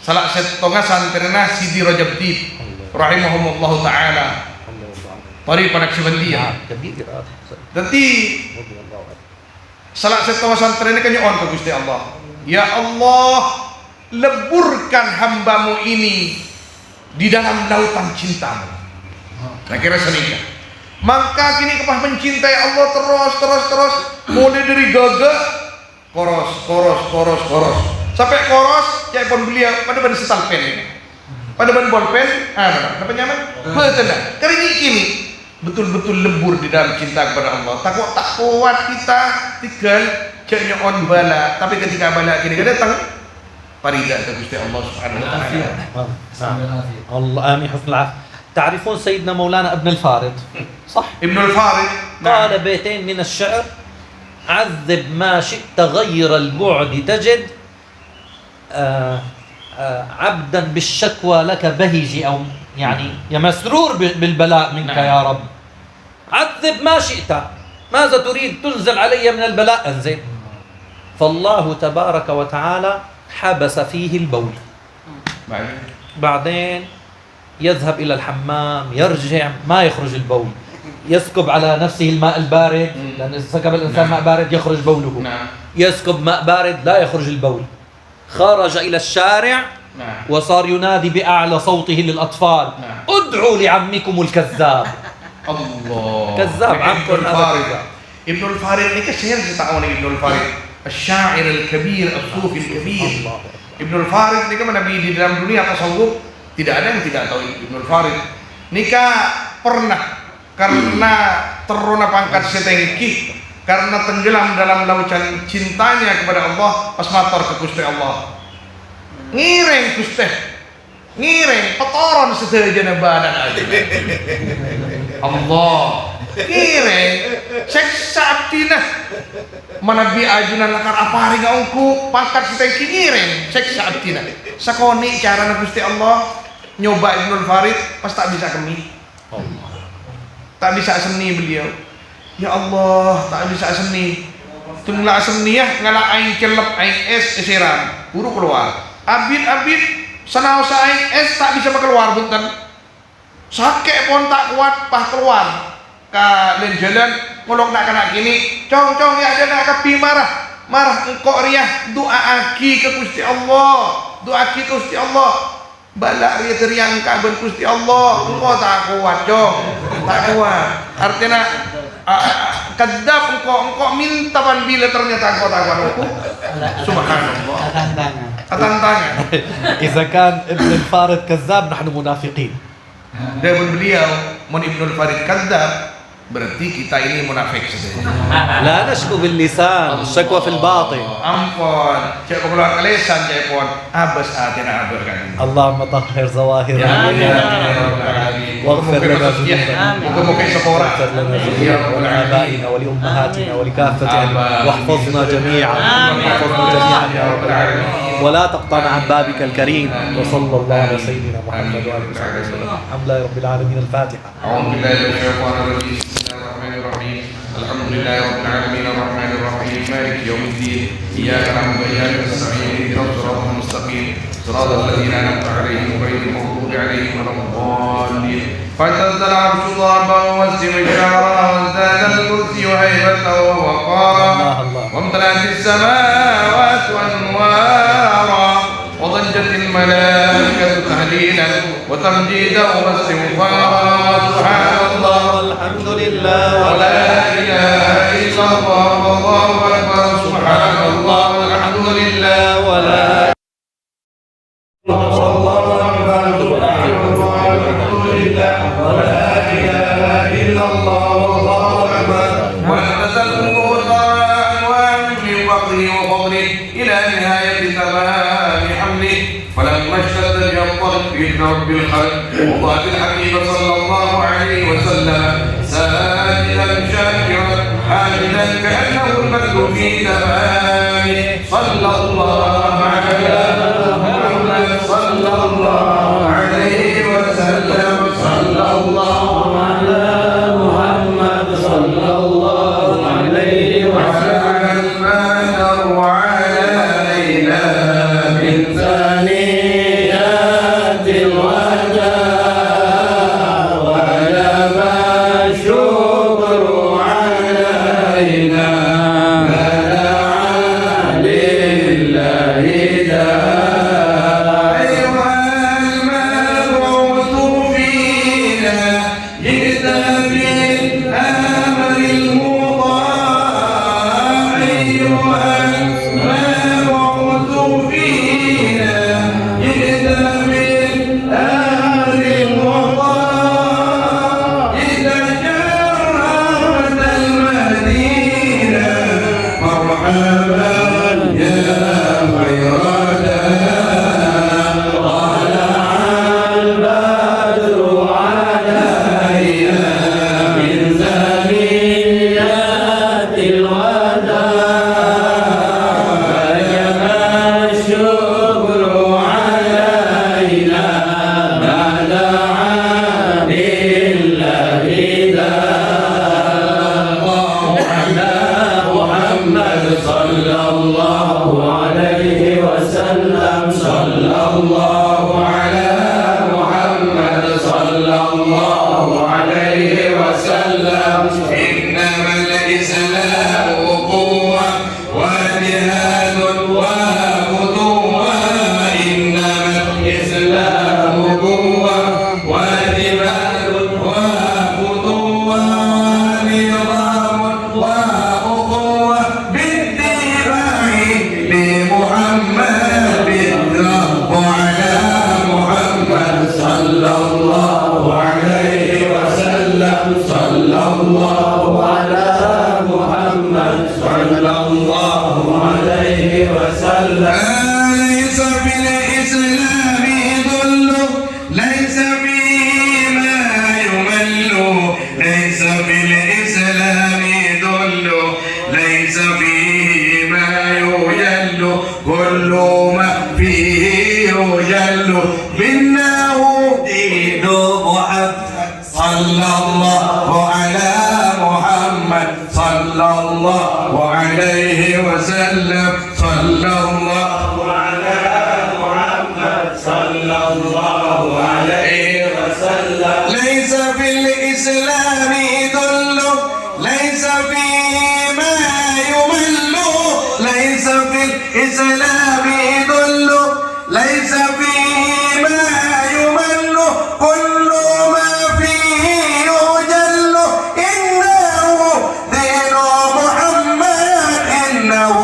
Salah setengah santrina Sidi Rajab Dib rahimahumullah ta'ala Tariq Naqsyabandiyah. Jadi salah setengah santrina kan nyon ke Gusti Allah. Ya Allah, leburkan hambamu ini di dalam lautan cintamu. Nah kira senikah. Maka kini kepah mencintai Allah terus mulai dari gaga koros sampai koros cai pun beliau pada ban setal pen pada ban bolpen apa nyaman betul dah kali ini kini betul-betul lebur di dalam cinta kepada Allah. Tak kuat kita tinggal ceknya on bala, tapi ketika bala kini datang parida ke Gusti Allah Subhanahu wa taala. الله آمين حسن العافية. تعرفون سيدنا مولانا ابن الفارض صح؟ ابن الفارض قال بيتين من الشعر عذب ما شئت غير البعد تجد عبدا بالشكوى لك بهجي أو يعني يا مسرور بالبلاء منك يا رب عذب ما شئت ماذا تريد تنزل علي من البلاء انزل. فالله تبارك وتعالى حبس فيه البول بعدين يذهب إلى الحمام يرجع ما يخرج البول يسكب على نفسه الماء البارد لأن إذا سكب الإنسان ماء بارد يخرج بوله يسكب ماء بارد لا يخرج البول خرج إلى الشارع وصار ينادي بأعلى صوته للأطفال ادعوا لعمكم الكذاب. Allah كذاب عمكم ابن الفارض ini kesehir kita tahu nih Ibnu Farid الشاعر الكبير الصوفي الكبير. Ibnu Farid ini kan nabi di dalam dunia tasawuf tidak ada yang tidak tahu Ibnu Farid. Nikah pernah karena teruna pangkat setengki karena tenggelam dalam lautan cintanya kepada Allah pas matur ke Gusti Allah. Ngireng Gusti. Ngireng petoron sedaya badan aja. Allah. Ngireng seksa abdina. Manabi ajunan lakar apari gaungku pangkat setengki ngireng seksa abdina. Sakoni cara Gusti Allah nyoba Ibnu Farid pas tak bisa kemi. Tak bisa seni beliau. Ya Allah, tak bisa seni. Tunglah seni ya ngalah aing kelep aing es eseran. Buru keluar. Abid sanau aing es tak bisa keluar bunten. Sakit pun tak kuat pah keluar. Ka len jalan ngolong nak kena gini. Cong ya ada nak kapi marah engkau riah doa aki ke Gusti Allah. Doa aki ke Gusti Allah. Balak ria teriang kaben Gusti Allah. Engkau tak kuat cong. Tak kuat. Artinya kadap engkau minta pan bila ternyata engkau tak kuat. Subhanallah. Tantangan. إذا كان ابن الفارض كذاب نحن منافقين. Dan beliau mon Ibnu Farid kadzab berarti kita ini munafik saja. لا نشكو باللسان الشكوى في الباطن. Ampun, cek keluar kelesan cek pon abas atina abar kan. اللهم طهر ظواهرنا واغفر لنا ذنوبنا Muka-muka sekolah. واغفر لنا ذنوبنا ولآبائنا ولأمهاتنا ولكافة واحفظنا جميعا يا رب العالمين ولا تقطعنا عن بابك الكريم وصلى الله على سيدنا محمد وآله وصحبه وسلم الحمد لله رب العالمين الفاتحة. أعوذ بالله من الشيطان الرجيم بسم الله الرحمن الرحيم الحمد لله رب العالمين الرحمن الرحيم مالك يوم الدين إياك نعبد وإياك نستعين اهدنا الصراط المستقيم صراط الذين أنعمت عليهم غير المغضوب عليهم ولا الضالين. فتنزل العرش ضربا واستوى شعرا وازداد الكرسي هيبة ووقارا وامتلأت السماوات أنوارا وضجت الملائكة تهليلا وتمجيدا واستغفارا. سبحان الله والحمد لله ولا إله إلا الله والله أكبر. سبحان الله والحمد لله ولا رب الخلق وضع الحبيب صلى الله عليه وسلم ساجدا شاكرا حامدا كأنه المجد في تمامه. صلى الله على محمد صلى الله عليه وسلم. صلى الله على محمد صلى الله عليه وسلم. وعلى إله من ثانيات الوداع وجب الشكر علينا ما دعا لله داع. أيها المبعوث فينا جئت بالأمر المطاع. أيها المبعوث فينا جئت بالأمر المطاع. إذا جرت المدينة مرحبا يا خير داع. طلع البدر علينا من ثنيات الوداع وجب الشكر علينا ما دعا لله داع. على محمد صلى الله عليه وسلم. صلى الله على محمد صلى الله عليه وسلم. إنما الإسلام قوة وجهاد وفتوة. إنما الإسلام قوة وجهاد وفتوة ونظام وأخوة باتباع لمحمد. الرب على محمد صلى الله عليه وسلم. صلى الله على محمد صلى الله عليه وسلم. ليس في الإسلام ذل ليس فيما يمل. ليس في الإسلام ذل ليس فيه ما يجل. كل ما فيه يجل. منه دين محمد صلى الله على محمد صلى الله عليه وسلم. صلى الله على محمد صلى الله عليه وسلم. ليس في الإسلام ذل ليس فيه ما يمل. ليس في الإسلام ذل ليس فيه ما يمل. كل ما فيه يجل. إنه دين محمد. إنه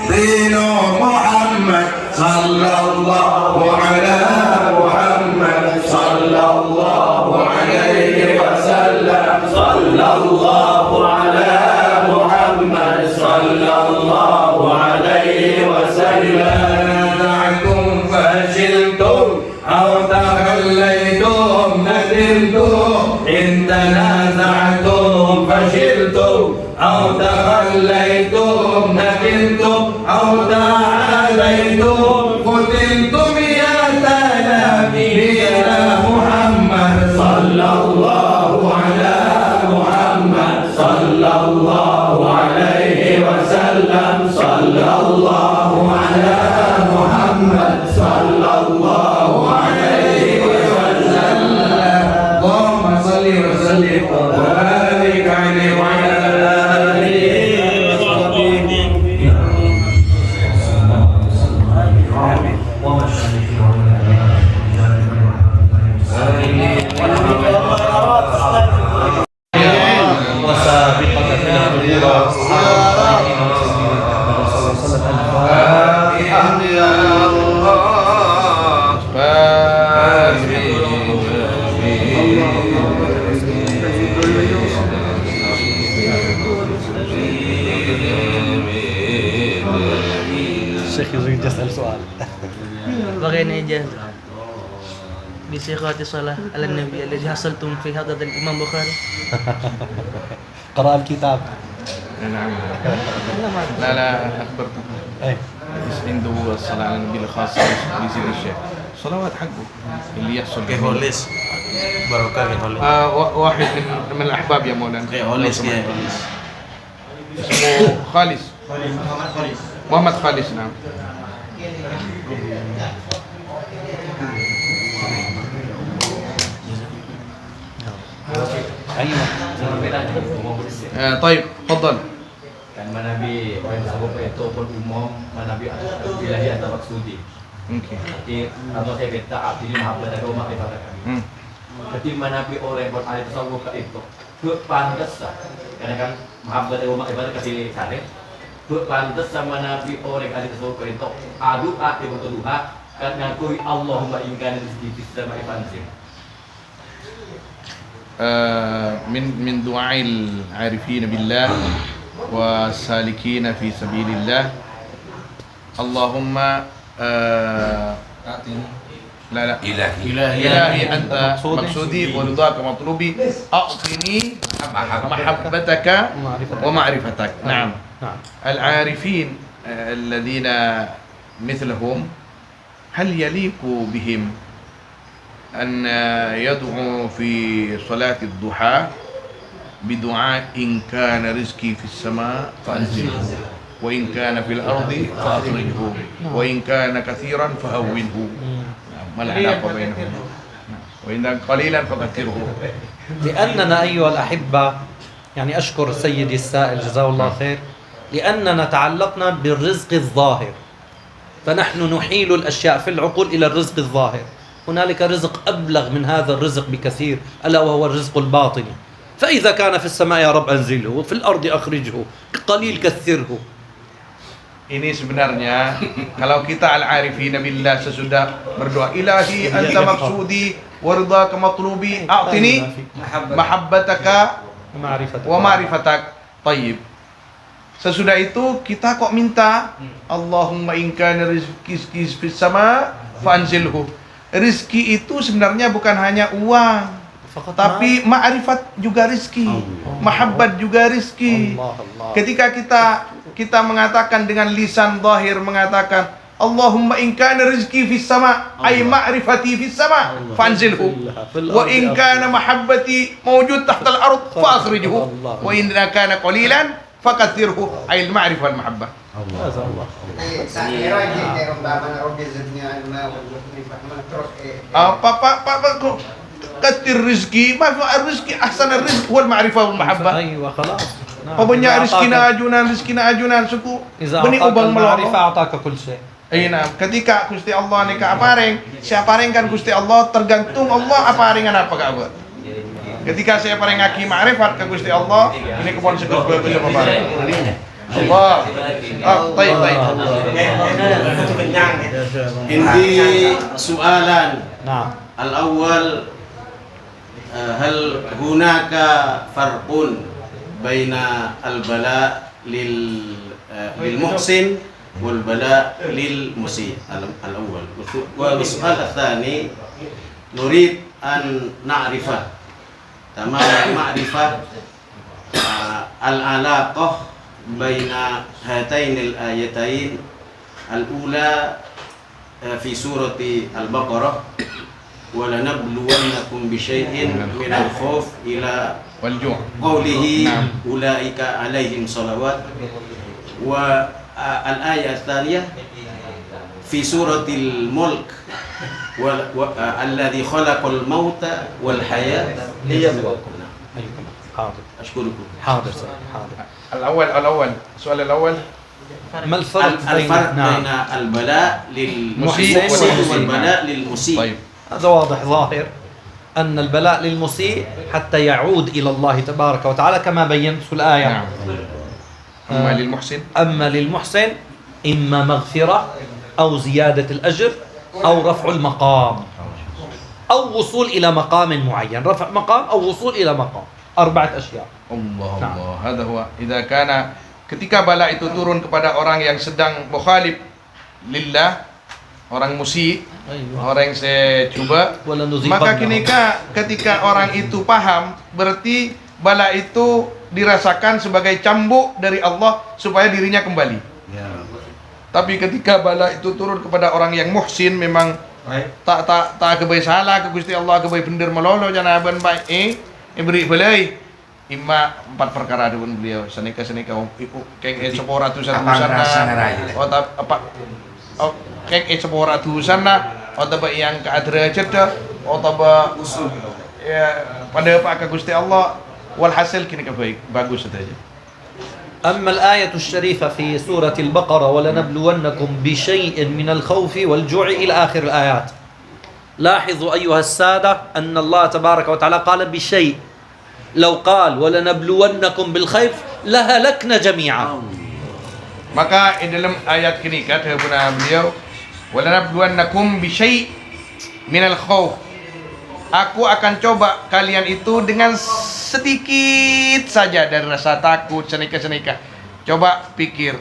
دين محمد صلى الله على محمد صلى الله عليه وسلم. صلى الله على محمد صلى الله عليه وسلم. دعتم فشلتم أو تخليتم ندمتم. إن تنازعتم فشلتم أو تخليتم ندمتم أو تعاليتم فتنتم يا تلاميذ محمد. صلى الله على محمد صلى الله عليه وسلم. صلى الله على محمد صلى الله اسأل سؤال. بغينا إجازة بصيغة صلاة على النبي الذي حصلتم في حضرة الإمام بخاري. قرأ الكتاب. نعم. لا أخبركم. أي. عنده الصلاة على النبي الخاصة بيزيد الشيخ. صلوات حقه اللي يحصل. Kayak holis. Barokah kayak holis. واحد من الأحباب يا مولانا. Kayak holis kayak holis. اسمه خالص. محمد خالص نعم. أيوة. طيب تفضل. Kan manabi orang tersebut itu pun umum manabi wilayah atau maksudi. Oke. Jadi kalau saya kata artinya mahabbah dan umat dikatakan. Ketika manabi orang pun ahli tasawuf itu pantas karena kan mahabbah dan umat ibadah kasih sare. Pantas sama nabi orang ahli tasawuf itu adu akhir berdoa kan ngakui Allahumma in kana rizqi fis sama'i fanzil. من دعاء العارفين بالله والسالكين في سبيل الله اللهم لا إلهي أنت مقصودي ورضاك مطلوبي أعطني محبتك ومعرفتك. نعم. العارفين الذين مثلهم هل يليق بهم أن يدعو في صلاة الضحى بدعاء إن كان رزقي في السماء فأنزله وإن كان في الأرض فأخرجه وإن كان كثيرا فهونه ما العلاقة بينهم وإن قليلا فكثره. لأننا أيها الأحبة يعني أشكر سيدي السائل جزاه الله خير لأننا تعلقنا بالرزق الظاهر فنحن نحيل الأشياء في العقول إلى الرزق الظاهر. هنالك رزق أبلغ من هذا الرزق بكثير ألا وهو الرزق الباطني. فإذا كان في السماء يا رب أنزله وفي الأرض أخرجه قليل كثره. Ini sebenarnya kalau kita al-arifina billah sesudah berdoa ilahi anta maksudi waridaka matlubi a'tini mahabbataka wa ma'rifatak. Tayyib. Sesudah itu kita kok minta Allahumma in kana rizqi fis sama fanzilhu. Rizki itu sebenarnya bukan hanya uang, tapi ma'rifat juga rizki, mahabbat juga rizki. Ketika kita mengatakan dengan lisan zahir mengatakan Allahumma in kana rizki fis sama ay ma'rifati fis sama fanzilhu wa in kana mahabbati mawjud tahta al-ard fa akhrijhu wa in kana qalilan fakathirhu ay al-ma'rifah wal mahabbah. كثر رزقي ما في الرزق احسن الرزق هو المعرفه والمحبه. ايوه خلاص. Pokoknya rizkina ajunan suku beni ubang ma'rifah ataka kul syai. Nah, ketika Gusti Allah nika apareng, siapa kan Gusti Allah tergantung Allah aparengan apa ka abot. Ketika saya paring ngaki ma'rifat ke Gusti Allah, ini kepon seger bagus apa bareng. Allah. Baik. Inti soalan. Nah. Al-awwal hal hunaka farqun baina al-bala lil muhsin wal bala lil musi. Al-awwal. Wal-su'al ats-tsani nurid an na'rifa tamam ma'rifah al-alaqah baina hatainil ayatain al-ula fi surati al-baqarah wa lanabluwannakum bisyai'in minal khauf ila qawlihi ulaika alaihim salawat wa al-ayat tsaniyah fi suratil mulk alladhi khalaqal mauta wal hayata liyabluwakum. حاضر. أشكركم. حاضر. الأول السؤال الأول ما الفرق بين البلاء للمسيء والبلاء للمسيء؟ طيب هذا واضح ظاهر أن البلاء للمسيء حتى يعود إلى الله تبارك وتعالى كما بينت في الآية. نعم. أما للمحسن إما مغفرة أو زيادة الأجر أو رفع المقام أو وصول إلى مقام معين. رفع مقام أو وصول إلى مقام. 4 أشياء. Allah. Hada huwa. Idza kana ketika bala itu turun kepada orang yang sedang mukhalif lillah, orang musyi, orang yang saya coba, maka ketika orang itu paham, berarti bala itu dirasakan sebagai cambuk dari Allah supaya dirinya kembali. Tapi ketika bala itu turun kepada orang yang muhsin, memang tak kebaik salah ke Gusti Allah, kebaik bener melolo jangan aban baik beri balai imma 4 perkara dengan beliau senika keng sepora ratusan otak apa keng sepora ratusan otak yang ke derajat otak ya pada apa ke Gusti Allah walhasil kini kebaik bagus saja. أما الآية الشريفة في سورة البقرة ولنبلونكم بشيء من الخوف والجوع إلى آخر الآيات. لاحظوا أيها السادة أن الله تبارك وتعالى قال بشيء، لو قال ولنبلونكم بالخير لهلكنا جميعا. Maka dalam ayat ini kata beliau walanabluwannakum bisyai' minal khauf. Aku akan coba kalian itu dengan sedikit saja dari rasa takut senika. Coba pikir.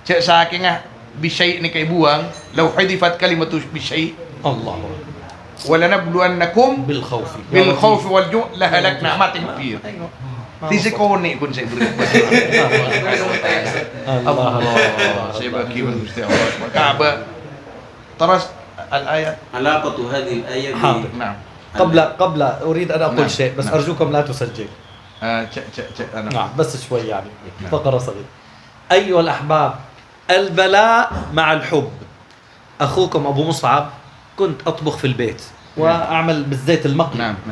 Cek sakingah bisyai' ni kai buang, law hudifat kalimatu bisyai' Allah. Walanabluwannakum bil khawfi wal ju' lahalakna mati pikir. Tisikone kun saya beri. Allah. Saya bagi Gusti Allah. Maka terus al-ayat علاقة هذه الآية حاضر. نعم. قبل أريد أن أقول نعم. شيء بس نعم. أرجوكم لا تسجل. أنا نعم بس شوي يعني فقرة صغيرة. أيها الأحباب، البلاء مع الحب. أخوكم أبو مصعب كنت أطبخ في البيت وأعمل بالزيت المقلي. نعم.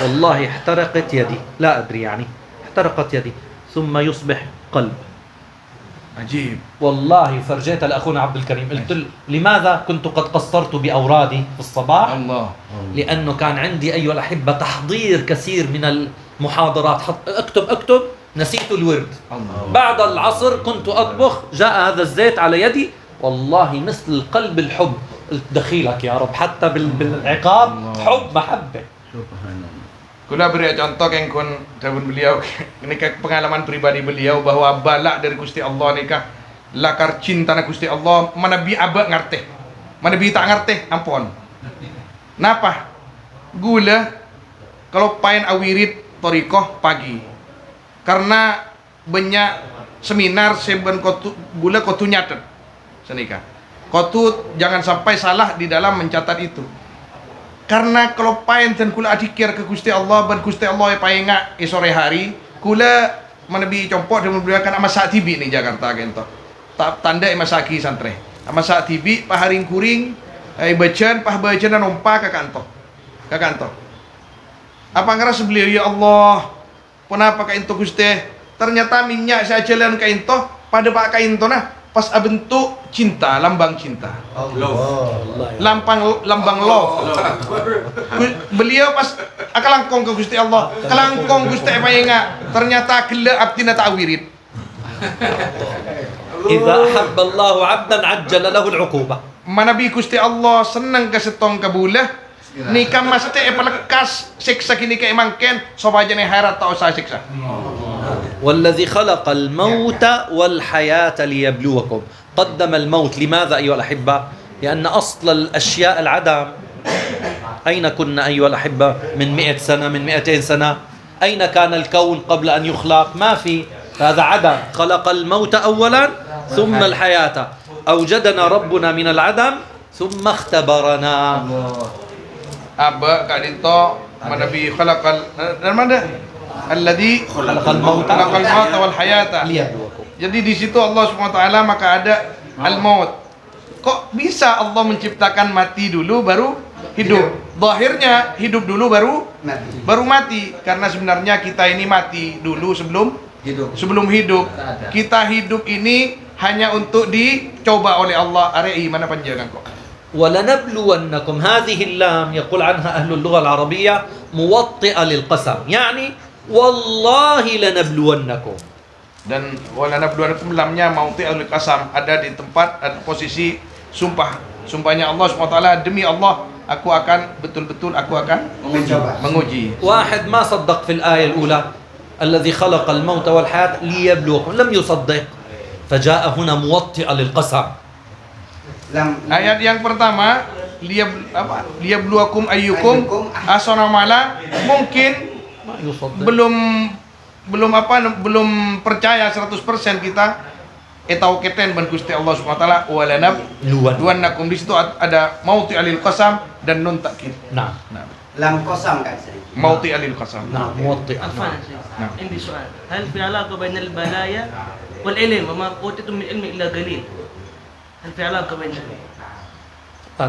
والله احترقت يدي، لا أدري يعني احترقت يدي ثم يصبح قلب. عجيب. والله فرجيت لأخونا عبد الكريم قلت له لماذا كنت قد قصرت بأورادي في الصباح؟ الله. لأنه كان عندي أيها الأحبة تحضير كثير من المحاضرات، أكتب نسيت الورد. الله. بعد العصر كنت أطبخ، جاء هذا الزيت على يدي، والله مثل قلب الحب. قلت دخيلك يا رب، حتى بالعقاب حب محبة. Kula beri contoh yang kun tahun beliau ini pengalaman pribadi beliau bahwa balak dari Gusti Allah nikah lakar cinta na Gusti Allah mana bi aba ngerti mana bi tak ngerti ampun napa gula kalau pain awirit torikoh pagi karena banyak seminar seben kotu gula kotu nyatet senika kotu jangan sampai salah di dalam mencatat itu. Karena kalau pain dan kula adikir ke Gusti Allah ban Gusti Allah pain ngak sore hari kula menebi compok dan memberikan masak tibi ni Jakarta gento. Tanda masaki santre. Masak tibi paharing kuring bacan dan nompa ke kantor. Apa ngeras beliau ya Allah? Kenapa ka ento Gusti? Ternyata minyak saya jalan ka ento pada pak ka ento nah pas bentuk cinta, lambang cinta. Lambang love. Beliau pas akalangkong ke Gusti Allah, kalangkong Gusti payenga, ternyata gela abdina ta'wirid. إذا أحب الله عبدا عجل له العقوبة. Manabi Gusti Allah senang ke setong kabulah, nikah mesti pelekas siksa kini ke mangken, sobaja ne hairat tak usah siksa. والذي خلق الموت والحياة ليبلوكم. قدم الموت لماذا أيها الأحبة؟ لأن أصل الأشياء العدم. أين كنا أيها الأحبة من 100 سنة من 200 سنة؟ أين كان الكون قبل أن يخلق؟ ما في، هذا عدم. خلق الموت أولا ثم الحياة. أوجدنا ربنا من العدم ثم اختبرنا. Aba kadinto manabi khalaqal mana? Alladzi khalaqal mauta wal hayata. Jadi di situ Allah SWT maka ada al-maut. Kok bisa Allah menciptakan mati dulu baru hidup? Zahirnya hidup dulu baru mati. Karena sebenarnya kita ini mati dulu sebelum hidup. Kita hidup ini hanya untuk dicoba oleh Allah. Arei mana panjangan kok? ولنبلونكم هذه اللام يقول عنها أهل اللغة العربية موطئة للقسم، يعني والله لنبلونكم. Dan walanabluwannakum lamnya mauti qasam ada di tempat posisi sumpah. Sumpahnya Allah SWT, demi Allah aku akan betul-betul menguji. واحد ما صدق في الآية الأولى الذي خلق الموت والحياة ليبلوكم، لم يصدق، فجاء هنا موطئة للقسم. Ayat yang pertama, liyabluwakum ayyukum ahsanu amala. Mungkin belum percaya 100% kita etau keten ban Gusti Allah Subhanahu wa taala walanab luwannakum. Di situ ada mauti alil qasam dan nun takkid. Nah. Lam kosong kan sih. Mauti alil qasam. Nah, موطئ. عفوا عندي سؤال، هل في علاقة بين البلايا والعلم وما أوتيتم من علم إلا قليل؟ هل في علاقة بينهم؟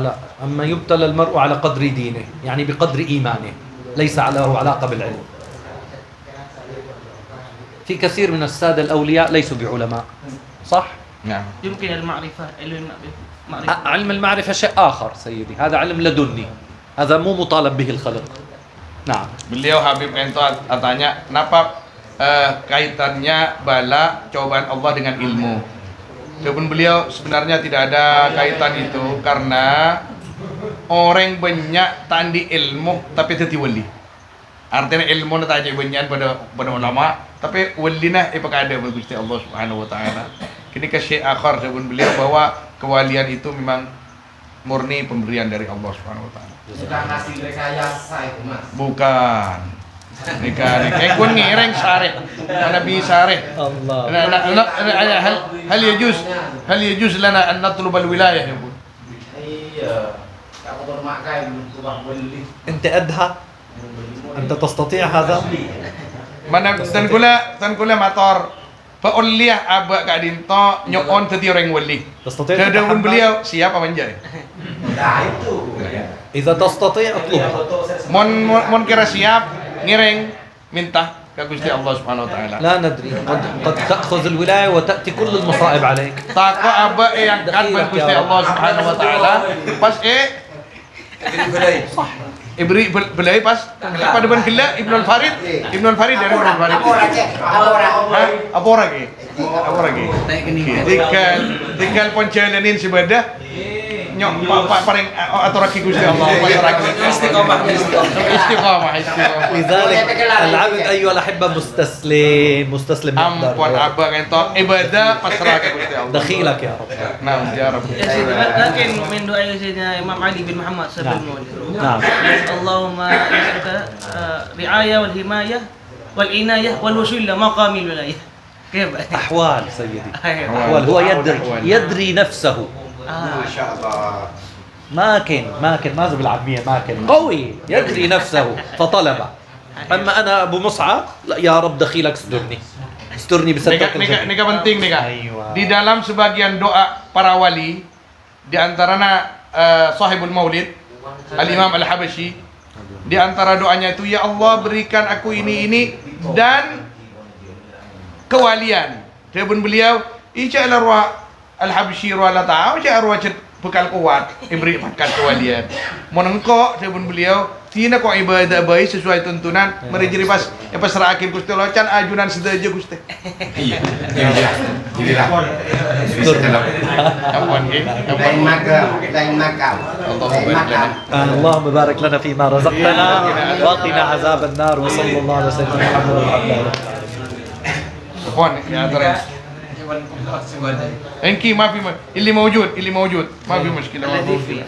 لا، أما يبتلى المرء على قدر دينه، يعني بقدر إيمانه، ليس له علاقة بالعلم. في كثير من السادة الأولياء ليسوا بعلماء، صح؟ Nah. يمكن المعرفة، علم المعرفة. علم المعرفة شيء آخر سيدي، هذا علم لدني، هذا مو مطالب به الخلق. نعم. Beliau Habib Ento tanya, kenapa kaitannya bala cobaan Allah dengan ilmu? Walaupun beliau sebenarnya tidak ada kaitan itu, karena orang banyak tandi ilmu tapi tidak wali. Artinya ilmu na tayo banyak pada ulama, tapi wali na ipakada bagi Gusti Allah Subhanahu wa taala. Kini kasih akhir sebelum beliau bahwa kewalian itu memang murni pemberian dari Allah Subhanahu wa taala. Sudah ngasih rekayasa itu mas. Bukan. Nika kun ngireng sare. Mana bi sare. Allah. هل يجوز لنا أن نطلب الولاية يا بون؟ Iya. Kamu bermakai belum tuang beli. أنت أدهى؟ أنت تستطيع هذا؟ Mana tan kula motor Pauliyah abak Kak Dinto nyoon tadi orang wali. تستطيع Kedahun تتحمل؟ beliau siapa manjai? Nah itu. إذا تستطيع اطلبها. Mon kira siap ngireng minta ke Gusti Allah Subhanahu wa taala. لا ندري، قد تأخذ الولاية وتأتي كل المصائب عليك. Tako abak yang kan Gusti Allah Subhanahu wa taala pas Ibri belai pas apa depan gila Ibnu Al-Farid dari Ibnu Al-Farid. Apa orang ke? Tinggal poncelenin sebadah nyok paling atau raki Gusti Allah istiqomah. لذلك العبد أيها الأحبة مستسلم Ampun abang ento ibadah pasrah ke Gusti Allah. دخيلك يا رب. Nah, ya Rabb. يا سيدي لكن من دعاء سيدنا الإمام علي بن محمد سبب المولد. نعم. اللهم نسألك رعاية والحماية والعناية والوصول إلى مقام الولاية. كيف؟ أحوال سيدي، أيوة. أحوال. هو يدري نفسه. Masya Allah. ماكن ماذا بالعامية ماكن قوي يدري نفسه فطلب. أما أنا أبو مصعب لا، يا رب دخيلك استرني بسترك الجنة. Nika penting nika. Aywa. Di dalam sebagian doa para wali, di antaranya Sahibul Maulid Al-Imam Al-Habashi, di antara doanya itu, ya Allah berikan aku ini dan kewalian. Sebelum beliau, insya Allah ruah Al-Habashi ruah la tahu, insya Allah ruah bekal kuat, beri makan kewalian. Monengko sebelum beliau, tina kok ibadah baik sesuai tuntunan, mari jadi pas serakin Gusti Allah can ajunan sedaja Gusti. Iya. Lain makam. اللهم بارك لنا فيما رزقتنا وقنا عذاب النار وصلى الله على سيدنا محمد وعلى آله. Ya terus. Enki ما في اللي موجود ما في مشكلة. الذي فيه